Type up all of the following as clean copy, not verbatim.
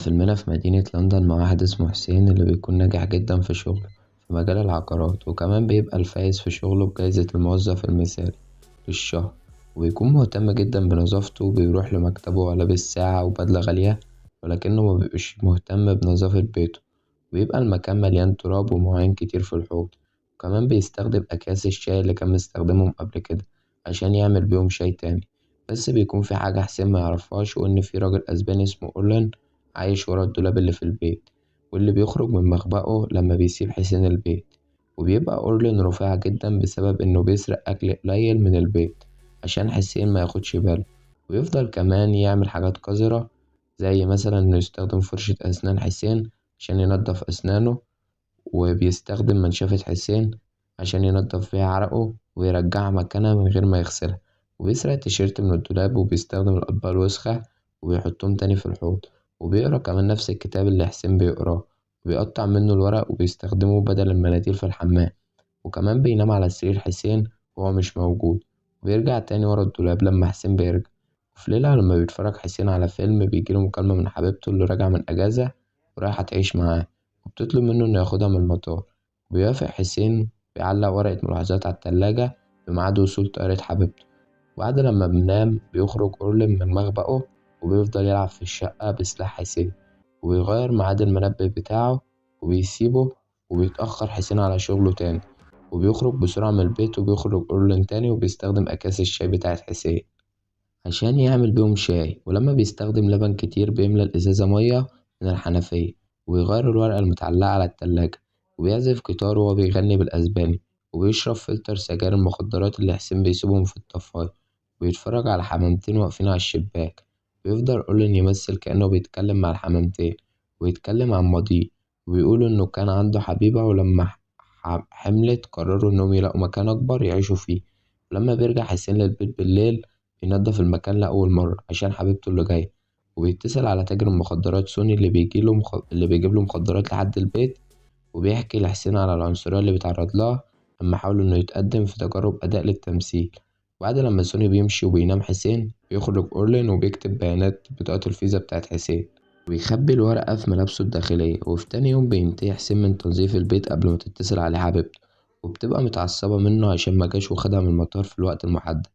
فيلمنا في مدينة لندن مع واحد اسمه حسين اللي بيكون ناجح جدا في شغله في مجال العقارات، وكمان بيبقى الفايز في شغله بجايزة الموظف المثالي للشهر. وبيكون مهتم جدا بنظافته وبيروح لمكتبه لابس ساعة وبدلة غالية، ولكنه مبيبقاش مهتم بنظافة بيته. وبيبقى المكان مليان تراب ومواعين كتير في الحوض. وكمان بيستخدم أكياس الشاي اللي كان مستخدمهم قبل كده عشان يعمل بيهم شاي تاني. بس بيكون في حاجة حسين ما يعرفهاش، وإن في راجل أسباني اسمه أورلان عايش ورا الدولاب اللي في البيت، واللي بيخرج من مخبأه لما بيسيب حسين البيت. وبيبقى أورلين رفيع جدا بسبب إنه بيسرق أكل قليل من البيت عشان حسين ما ياخدش باله. ويفضل كمان يعمل حاجات قذرة، زي مثلا إنه يستخدم فرشة أسنان حسين عشان ينضف أسنانه، وبيستخدم منشفة حسين عشان ينضف بيها عرقه ويرجعها مكانها من غير ما يغسلها. وبيسرق التيشيرت من الدولاب وبيستخدم الأطباق الوسخة وبيحطهم تاني في الحوض. وبيقرا كمان نفس الكتاب اللي حسين بيقراه، وبيقطع منه الورق وبيستخدمه بدل المناديل في الحمام. وكمان بينام على سرير حسين وهو مش موجود، وبيرجع تاني ورا الدولاب لما حسين بيرجع. وفي ليلة لما بيتفرج حسين على فيلم بيجيله مكالمة من حبيبته اللي راجعة من أجازة ورايحة تعيش معاه، وبتطلب منه إنه ياخدها من المطار. وبيوافق حسين، بيعلق ورقة ملاحظات على التلاجة بميعاد وصول طيارة حبيبته. وبعد لما بينام بيخرج أورلين من مخبأه وبيفضل يلعب في الشقة بسلاح حسين، وبيغير ميعاد المنبه بتاعه وبيسيبه. وبيتأخر حسين على شغله تاني، وبيخرج بسرعة من البيت. وبيخرج أورلين تاني وبيستخدم أكياس الشاي بتاعت حسين عشان يعمل بيهم شاي. ولما بيستخدم لبن كتير بيملى الإزازة مية من الحنفية، ويغير الورقة المتعلقة على التلاجة. وبيعزف جيتار وهو بيغني بالأسباني. وبيشرب فلتر سجاير المخدرات اللي حسين بيسيبهم في الطفاية. ويتفرج على حمامتين واقفين على الشباك. ويفضل أورلين يمثل كأنه بيتكلم مع الحمامتين، ويتكلم عن ماضيه. ويقولوا إنه كان عنده حبيبة، ولما حملت قرروا إنهم يلاقوا مكان أكبر يعيشوا فيه. ولما بيرجع حسين للبيت بالليل بينضف المكان لأول مرة عشان حبيبته اللي جاية. وبيتصل على تاجر المخدرات سوني اللي بيجيب له مخدرات لحد البيت. وبيحكي لحسين على العنصرية اللي بيتعرض لها لما حاول إنه يتقدم في تجارب أداء للتمثيل. وبعد لما سوني بيمشي وبينام حسين، بيخرج أورلين وبيكتب بيانات بطاقة الفيزا بتاعت حسين، ويخبي الورقة في ملابسه الداخلية. وفي تاني يوم بينتهي حسين من تنظيف البيت قبل ما تتصل عليه حبيبته، وبتبقى متعصبة منه عشان مجاش وخدها من المطار في الوقت المحدد.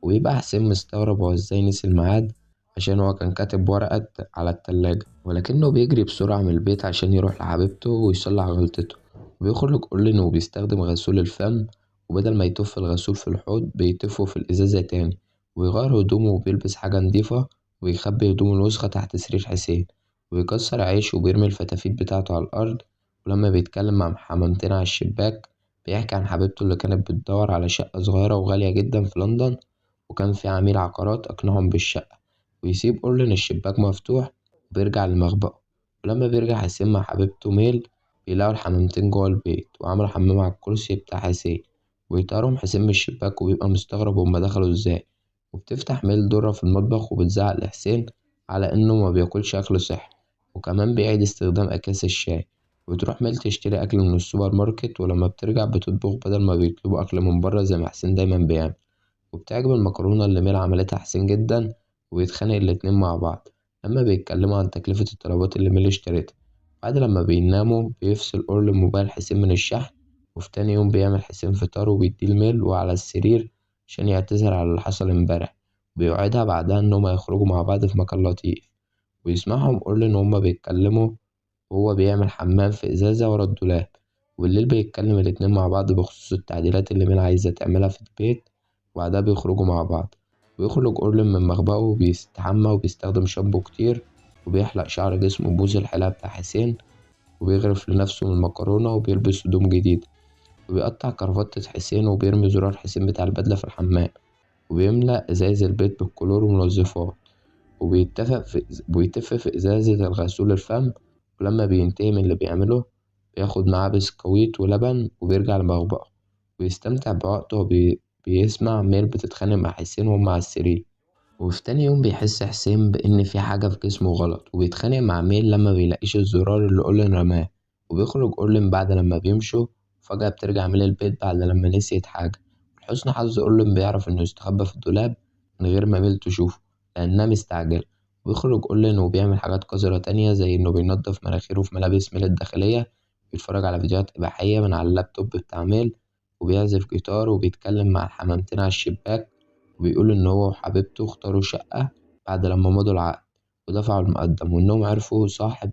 وبيبقى حسين مستغرب هو ازاي نسي الميعاد عشان هو كان كاتب ورقة على التلاجة، ولكنه بيجري بسرعة من البيت عشان يروح لحبيبته ويصلح غلطته. وبيخرج أورلين وبيستخدم غسول الفم، وبدل ما يتف الغسول في الحوض بيتفه في الإزازة تاني. ويغير هدومه وبيلبس حاجة نضيفة، ويخبي هدومه الوسخة تحت سرير حسين. ويكسر عيش وبيرمي الفتافيت بتاعته على الأرض. ولما بيتكلم مع حمامتين على الشباك بيحكي عن حبيبته اللي كانت بتدور على شقة صغيرة وغالية جدا في لندن، وكان في عميل عقارات أقنعهم بالشقة. ويسيب أورلين الشباك مفتوح وبيرجع لمخبأه. ولما بيرجع حسين مع حبيبته ميل بيلاقوا الحمامتين جوه البيت وعملوا حمام على الكرسي بتاع حسين. ويطارهم حسين من الشباك وبيبقى مستغرب هما دخلوا ازاي. وبتفتح ميل دورة في المطبخ وبتزعق لحسين على إنه ما بياكلش أكل صحي، وكمان بيعيد استخدام أكياس الشاي. وتروح ميل تشتري أكل من السوبر ماركت، ولما بترجع بتطبخ بدل ما بيطلبوا أكل من بره زي ما حسين دايما بيعمل. وبتعجب المكرونة اللي ميل عملتها حسين جدا، وبيتخانق الاتنين مع بعض لما بيتكلموا عن تكلفة الطلبات اللي ميل اشترتها. بعد لما بيناموا بيفصل أورل موبايل حسين من الشحن. وفي تاني يوم بيعمل حسين فطار وبيديه الميل وعلى السرير عشان يعتذر على اللي حصل امبارح. وبيوعدها بعدها إنهم هيخرجوا مع بعض في مكان لطيف. ويسمعهم أورل إن هما بيتكلموا وهو بيعمل حمام في إزازة ورا الدولاب. والليل بيتكلم الاتنين مع بعض بخصوص التعديلات اللي مينا عايزة تعملها في البيت. وبعدها بيخرجوا مع بعض. ويخرج أورلين من مخبأه وبيستحمى وبيستخدم شامبو كتير، وبيحلق شعر جسمه ببوز الحلاقة بتاع حسين. وبيغرف لنفسه من المكرونة وبيلبس هدوم جديدة. وبيقطع كرافتة حسين وبيرمي زرار حسين بتاع البدلة في الحمام. وبيملأ إزاز البيت بالكلور ومنظفات. وبيتف في إزازة الغسول الفم. ولما بينتهي من اللي بيعمله بياخد معاه بسكويت ولبن وبيرجع لمخبأه. ويستمتع بوقته بيسمع ميل بتتخانق مع حسين وهم على السرير. وفي تاني يوم بيحس حسين بإن في حاجة في جسمه غلط، وبيتخانق مع ميل لما بيلاقيش الزرار اللي أورلين رماه. وبيخرج أورلين بعد لما بيمشوا. فجأة بترجع ميل البيت بعد لما نسيت حاجة. لحسن حظ أورلين بيعرف إنه يستخبى في الدولاب من غير ما ميل تشوفه لأنها مستعجلة. ويخرج أورلين وبيعمل حاجات قذرة تانية زي إنه بينضف مناخيره في ملابس ميل الداخلية، بيتفرج على فيديوهات إباحية من على اللابتوب بتاع ميل، وبيعزف جيتار وبيتكلم مع الحمامتين على الشباك، وبيقول إن هو وحبيبته اختاروا شقة بعد لما مضوا العقد ودفعوا المقدم، وإنهم عرفوا صاحب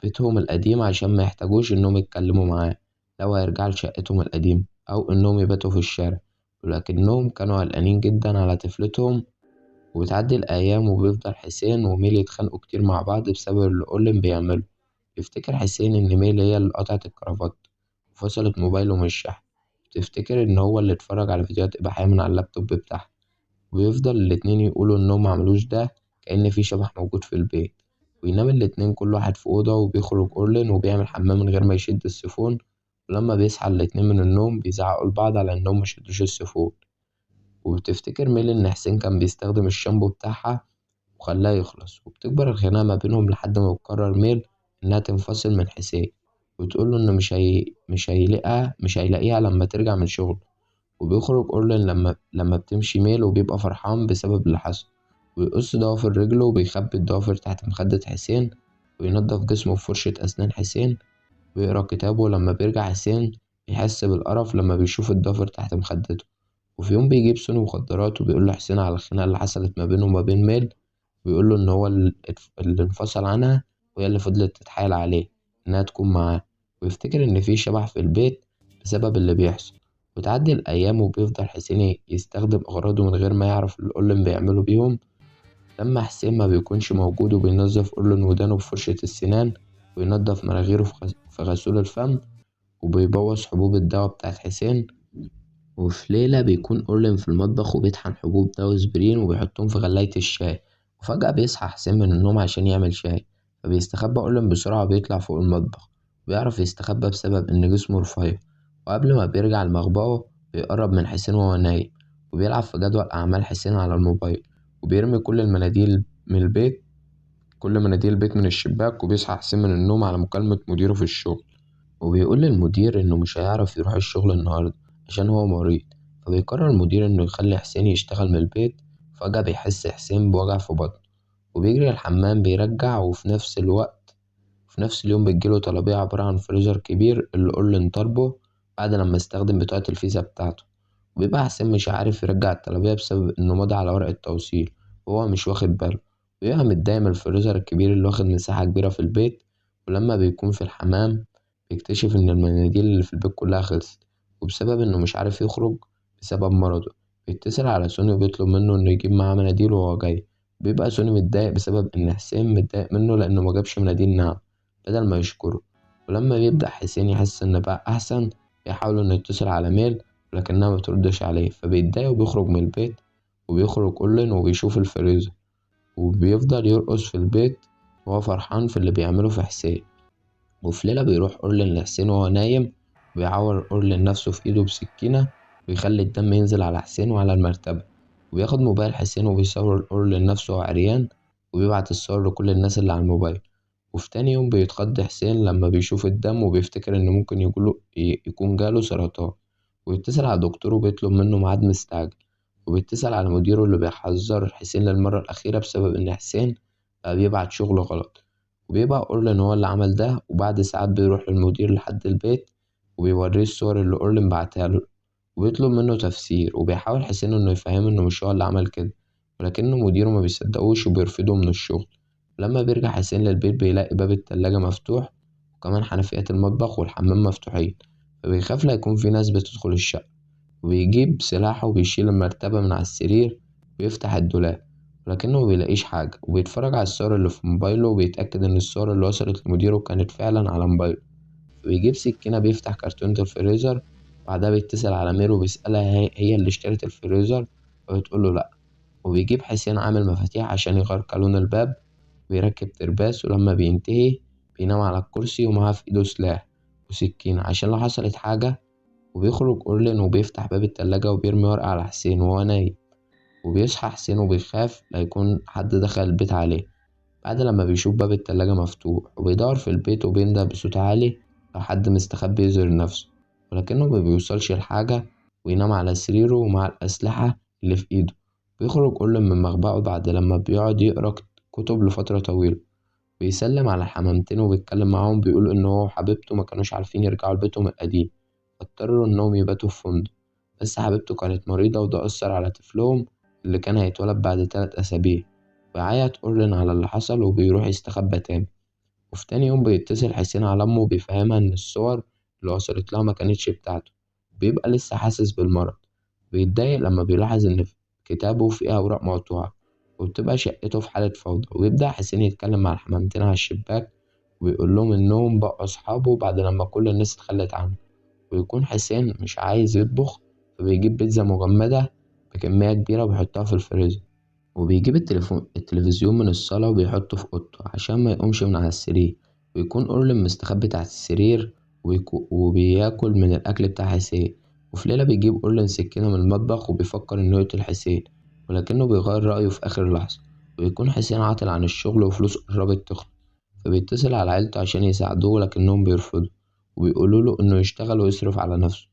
بيتهم القديم عشان ما يحتاجوش إنهم يتكلموا معاه لو هيرجعوا لشقتهم القديمة أو إنهم يباتوا في الشارع، ولكنهم كانوا قلقانين جدا على طفلتهم. وبتعدي الأيام وبيفضل حسين وميل يتخانقوا كتير مع بعض بسبب اللي أولين بيعمله. بيفتكر حسين إن ميل هي اللي قطعت الكرافتة وفصلت موبايله من الشحن، بتفتكر إن هو اللي اتفرج على فيديوهات إباحية من على اللابتوب بتاعها، ويفضل الاتنين يقولوا إنهم معملوش ده، كأن في شبح موجود في البيت. وينام الاتنين كل واحد في أوضة، وبيخرج أورلين وبيعمل حمام من غير ما يشد السيفون، ولما بيصحى الاتنين من النوم بيزعقوا لبعض على إنهم مشدوش السيفون. وبتفتكر ميل إن حسين كان بيستخدم الشامبو بتاعها وخلاه يخلص، وبتكبر الخناقة ما بينهم لحد ما بتقرر ميل إنها تنفصل من حسين، وتقوله إنه مش هيلاقيها لما ترجع من شغله. وبيخرج أورلين لما بتمشي ميل وبيبقى فرحان بسبب اللي حصل، ويقص ضوافر رجله وبيخبي الضوافر تحت مخدة حسين، وينضف جسمه بفرشة أسنان حسين، ويقرا كتابه. لما بيرجع حسين بيحس بالقرف لما بيشوف الضوافر تحت مخدته. وفي يوم بيجيب سوني مخدرات وبيقول لحسين على الخناقة اللي حصلت ما بينه وما بين ميل، ويقول له إن هو اللي انفصل عنها، وهي اللي فضلت تتحايل عليه إنها تكون معاه، ويفتكر إن في شبح في البيت بسبب اللي بيحصل. وتعدي الأيام وبيفضل حسين يستخدم أغراضه من غير ما يعرف اللي أورلين بيعمله بيهم. لما حسين ما بيكونش موجود وبينظف أورلين ودانه بفرشة السنان، وينضف مناخيره في غسول الفم، وبيبوظ حبوب الدواء بتاعت حسين. وفي ليلة بيكون أورلين في المطبخ وبيطحن حبوب داوسبرين وبيحطهم في غلاية الشاي، وفجأة بيصحى حسين من النوم عشان يعمل شاي، فبيستخبى أورلين بسرعة وبيطلع فوق المطبخ، وبيعرف يستخبى بسبب إن جسمه رفيع. وقبل ما بيرجع لمخبأه بيقرب من حسين وهو نايم، وبيلعب في جدول أعمال حسين على الموبايل، وبيرمي كل مناديل البيت من الشباك. وبيصحى حسين من النوم على مكالمة مديره في الشغل، وبيقول للمدير إنه مش هيعرف يروح الشغل النهاردة عشان هو مريض. فبيقرر المدير إنه يخلي حسين يشتغل من البيت. فجأة بيحس حسين بوجع في بطنه وبيجري الحمام بيرجع، وفي نفس اليوم بتجيله طلبية عبارة عن فريزر كبير اللي أورلين طالبه بعد لما استخدم بطاقة الفيزا بتاعته. وبيبقى حسين مش عارف يرجع الطلبية بسبب إنه مضى على ورقة توصيل وهو مش واخد باله. وبيبقى متضايق من الفريزر الكبير اللي واخد مساحة كبيرة في البيت. ولما بيكون في الحمام بيكتشف إن المناديل اللي في البيت كلها خلصت، وبسبب إنه مش عارف يخرج بسبب مرضه بيتصل على سوني وبيطلب منه إنه يجيب معاه مناديل وهو جاي. بيبقى سوني متضايق بسبب إن حسين متضايق منه لأنه مجابش مناديل ناعم بدل ما يشكره. ولما بيبدأ حسين يحس إن بقى أحسن بيحاول إنه يتصل على ميل، ولكنها متردش عليه، فبيتضايق وبيخرج من البيت. وبيخرج أورلين وبيشوف الفريزر، وبيفضل يرقص في البيت وهو فرحان في اللي بيعمله في حسين. وفي ليلة بيروح أورلين لحسين وهو نايم، وبيعور أورلين نفسه في إيده بسكينة، ويخلي الدم ينزل على حسين وعلى المرتبة. وبياخد موبايل حسين وبيصور أورلين نفسه وهو عريان، وبيبعت الصور لكل الناس اللي على الموبايل. وفي تاني يوم بيتخض حسين لما بيشوف الدم، وبيفتكر إن ممكن يكون جاله سرطان، ويتصل على دكتوره وبيطلب منه ميعاد مستعجل. وبيتصل على مديره اللي بيحذر حسين للمرة الأخيرة بسبب إن حسين بقى بيبعت شغله غلط. وبيبقى أورلين هو اللي عمل ده، وبعد ساعات بيروح للمدير لحد البيت وبيوريه الصور اللي أورلين بعتها له، وبيطلب منه تفسير. وبيحاول حسين إنه يفهمه إنه مش هو اللي عمل كده، ولكنه مديره ما بيصدقوش وبيرفضه من الشغل. لما بيرجع حسين للبيت بيلاقي باب التلاجة مفتوح، وكمان حنفيات المطبخ والحمام مفتوحين، فبيخاف لا يكون في ناس بتدخل الشقة. وبيجيب سلاحه وبيشيل المرتبة من على السرير ويفتح الدولاب، ولكنه مبيلاقيش حاجة. وبيتفرج على الصور اللي في موبايله وبيتأكد إن الصور اللي وصلت لمديره كانت فعلا على موبايله. وبيجيب سكينة بيفتح كرتونة الفريزر، بعدها بيتصل على ميرو وبيسألها هي اللي اشترت الفريزر، وبتقوله لأ. وبيجيب حسين عامل مفاتيح عشان يغير قانون الباب، ويركب ترباس. ولما بينتهي بينام على الكرسي ومعاه في إيده سلاح وسكينة عشان لو حصلت حاجة. وبيخرج أورلين وبيفتح باب التلاجة وبيرمي ورقة على حسين وهو نايم. وبيصحى حسين وبيخاف لا يكون حد دخل البيت عليه بعد لما بيشوف باب التلاجة مفتوح. وبيدور في البيت وبيندى بصوت عالي لو حد مستخبي يظهر نفسه، ولكنه ما بيوصلش لحاجة. وينام على سريره ومع الأسلحة اللي في إيده. بيخرج أورلين من مخبأه بعد لما بيقعد يقرأ كتب لفترة طويلة. بيسلم على الحمامتين وبيتكلم معاهم، بيقول إن هو وحبيبته ما كانوش عارفين يرجعوا لبيتهم القديم، فاضطروا إنهم يباتوا في فندق. بس حبيبته كانت مريضة وده أثر على طفلهم اللي كان هيتولد بعد 3 أسابيع. بيعيط أورلين على اللي حصل وبيروح يستخبى تاني. وفي تاني يوم بيتصل حسين على أمه وبيفهمها إن الصور اللي وصلت لها ما كانتش بتاعته. بيبقى لسه حاسس بالمرض. بيتضايق لما بيلاحظ إن في كتابه فيه أوراق مقطوعة، وبتبقى شقته في حالة فوضى. ويبدأ حسين يتكلم مع الحمامتين على الشباك ويقول لهم إنهم بقوا أصحابه بعد لما كل الناس اتخلت عنه. ويكون حسين مش عايز يطبخ، فبيجيب بيتزا مجمدة بكمية كبيرة وبيحطها في الفريزر. وبيجيب التلفزيون من الصالة وبيحطه في أوضته عشان ما يقومش من على السرير. ويكون أورلين مستخبي تحت السرير وبياكل من الأكل بتاع حسين. وفي ليلة بيجيب أورلين سكينة من المطبخ وبيفكر إنه يقتل حسين، ولكنه بيغير رأيه في آخر لحظة. ويكون حسين عاطل عن الشغل وفلوسه قربت تخلص، فبيتصل على عيلته عشان يساعدوه لكنهم بيرفضوا وبيقولوله إنه يشتغل ويصرف على نفسه.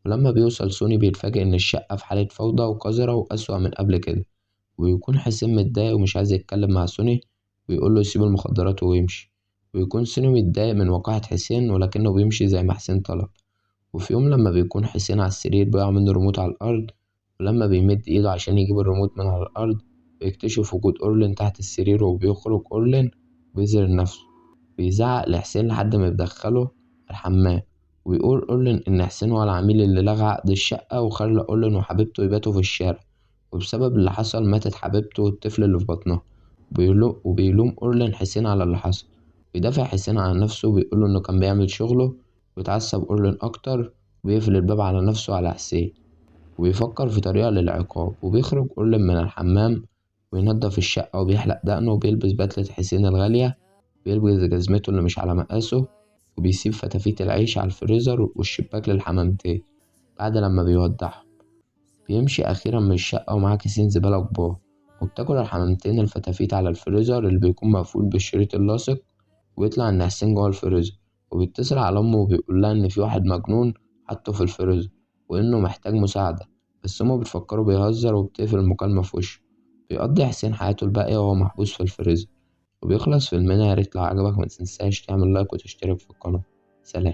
ولما بيوصل سوني بيتفاجئ إن الشقة في حالة فوضى وقذرة وأسوأ من قبل كده. ويكون حسين متضايق ومش عايز يتكلم مع سوني، ويقوله يسيب المخدرات ويمشي. ويكون سوني متضايق من وقاحة حسين ولكنه بيمشي زي ما حسين طلب. وفي يوم لما بيكون حسين على السرير بيقع منه ريموت على الأرض. ولما بيمد إيده عشان يجيب الريموت من على الأرض بيكتشف وجود أورلين تحت السرير. وبيخرج أورلين ويظهر نفسه. بيزعق لحسين لحد ما يدخله الحمام. ويقول أورلين إن حسين هو العميل اللي لغى عقد الشقة وخلى أورلين وحبيبته يباتوا في الشارع، وبسبب اللي حصل ماتت حبيبته والطفل اللي في بطنها. وبيلوم أورلين حسين على اللي حصل. بيدافع حسين عن نفسه وبيقوله إنه كان بيعمل شغله. ويتعصب أورلين أكتر ويقفل الباب على نفسه على حسين. وبيفكر في طريقة للعقاب. وبيخرج أورلين من الحمام وينضف الشقة وبيحلق دقنه وبيلبس بدلة حسين الغالية. بيلبس جزمته اللي مش على مقاسه. وبيسيب فتافيت العيش على الفريزر والشباك للحمامتين بعد لما بيودعهم. بيمشي أخيرا من الشقة ومعاه كيسين زبالة كبار. وبتاكل الحمامتين الفتافيت على الفريزر اللي بيكون مقفول بالشريط اللاصق. ويطلع إن حسين جوه الفريزر. وبيتصل على أمه وبيقولها إن في واحد مجنون حطه في الفريزر وإنه محتاج مساعدة. بس هما بتفكره بيهزر وبتقفل المكالمة في وشه. بيقضي حسين حياته الباقية وهو محبوس في الفريزر. وبيخلص فيلمنا. ياريت لو عجبك متنساش تعمل لايك وتشترك في القناة. سلام.